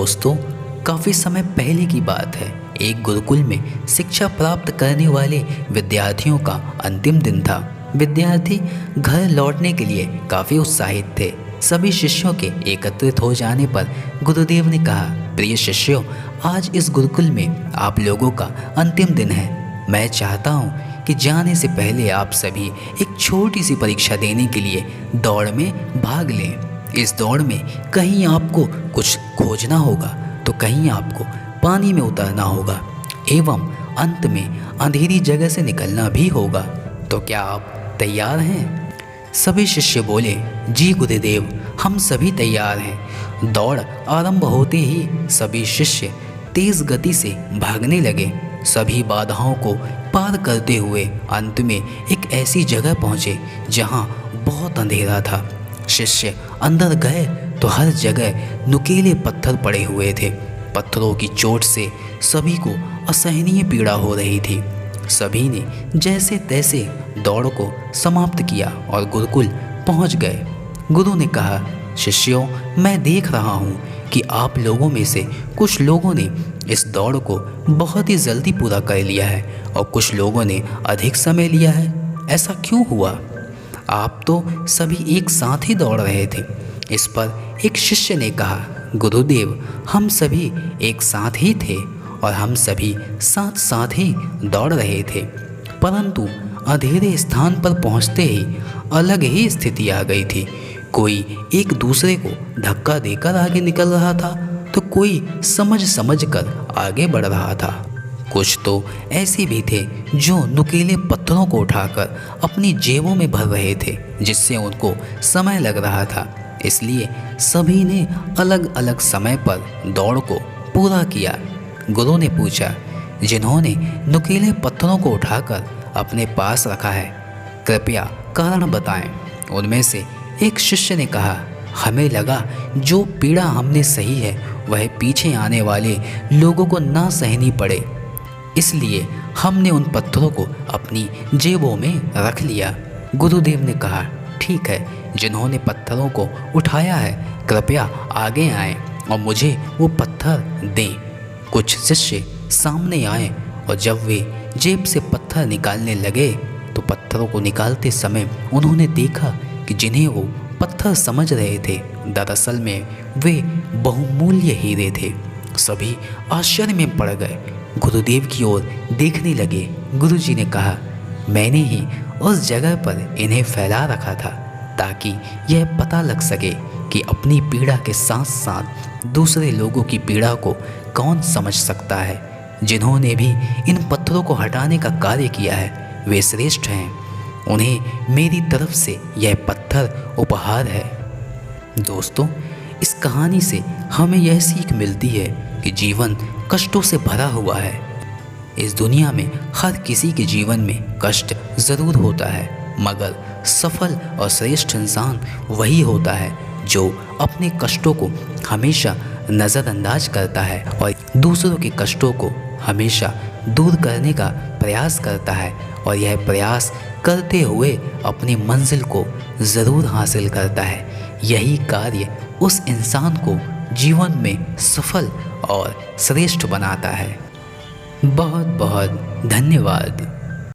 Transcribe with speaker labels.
Speaker 1: दोस्तों, काफ़ी समय पहले की बात है। एक गुरुकुल में शिक्षा प्राप्त करने वाले विद्यार्थियों का अंतिम दिन था। विद्यार्थी घर लौटने के लिए काफ़ी उत्साहित थे। सभी शिष्यों के एकत्रित हो जाने पर गुरुदेव ने कहा, प्रिय शिष्यों, आज इस गुरुकुल में आप लोगों का अंतिम दिन है। मैं चाहता हूँ कि जाने से पहले आप सभी एक छोटी सी परीक्षा देने के लिए दौड़ में भाग लें। इस दौड़ में कहीं आपको कुछ खोजना होगा तो कहीं आपको पानी में उतरना होगा एवं अंत में अंधेरी जगह से निकलना भी होगा। तो क्या आप तैयार हैं? सभी शिष्य बोले, जी गुरुदेव, हम सभी तैयार हैं। दौड़ आरंभ होते ही सभी शिष्य तेज गति से भागने लगे। सभी बाधाओं को पार करते हुए अंत में एक ऐसी जगह पहुँचे जहाँ बहुत अंधेरा था। शिष्य अंदर गए तो हर जगह नुकीले पत्थर पड़े हुए थे। पत्थरों की चोट से सभी को असहनीय पीड़ा हो रही थी। सभी ने जैसे तैसे दौड़ को समाप्त किया और गुरुकुल पहुंच गए। गुरु ने कहा, शिष्यों, मैं देख रहा हूँ कि आप लोगों में से कुछ लोगों ने इस दौड़ को बहुत ही जल्दी पूरा कर लिया है और कुछ लोगों ने अधिक समय लिया है। ऐसा क्यों हुआ? आप तो सभी एक साथ ही दौड़ रहे थे। इस पर एक शिष्य ने कहा, गुरुदेव, हम सभी एक साथ ही थे और हम सभी साथ साथ ही दौड़ रहे थे, परंतु अंधेरे स्थान पर पहुंचते ही अलग ही स्थिति आ गई थी। कोई एक दूसरे को धक्का देकर आगे निकल रहा था तो कोई समझ कर आगे बढ़ रहा था। कुछ तो ऐसे भी थे जो नुकीले पत्थरों को उठाकर अपनी जेबों में भर रहे थे, जिससे उनको समय लग रहा था। इसलिए सभी ने अलग अलग समय पर दौड़ को पूरा किया। गुरु ने पूछा, जिन्होंने नुकीले पत्थरों को उठाकर अपने पास रखा है, कृपया कारण बताएं। उनमें से एक शिष्य ने कहा, हमें लगा जो पीड़ा हमने सही है वह पीछे आने वाले लोगों को ना सहनी पड़े, इसलिए हमने उन पत्थरों को अपनी जेबों में रख लिया। गुरुदेव ने कहा, ठीक है, जिन्होंने पत्थरों को उठाया है कृपया आगे आएं और मुझे वो पत्थर दें। कुछ शिष्य सामने आए और जब वे जेब से पत्थर निकालने लगे तो पत्थरों को निकालते समय उन्होंने देखा कि जिन्हें वो पत्थर समझ रहे थे दरअसल में वे बहुमूल्य हीरे थे। सभी आश्चर्य में पड़ गए, गुरुदेव की ओर देखने लगे। गुरुजी ने कहा, मैंने ही उस जगह पर इन्हें फैला रखा था ताकि यह पता लग सके कि अपनी पीड़ा के साथ साथ दूसरे लोगों की पीड़ा को कौन समझ सकता है। जिन्होंने भी इन पत्थरों को हटाने का कार्य किया है वे श्रेष्ठ हैं। उन्हें मेरी तरफ से यह पत्थर उपहार है। दोस्तों, इस कहानी से हमें यह सीख मिलती है कि जीवन कष्टों से भरा हुआ है। इस दुनिया में हर किसी के जीवन में कष्ट ज़रूर होता है, मगर सफल और श्रेष्ठ इंसान वही होता है जो अपने कष्टों को हमेशा नज़रअंदाज करता है और दूसरों के कष्टों को हमेशा दूर करने का प्रयास करता है और यह प्रयास करते हुए अपनी मंजिल को ज़रूर हासिल करता है। यही कार्य उस इंसान को जीवन में सफल और श्रेष्ठ बनाता है। बहुत बहुत धन्यवाद।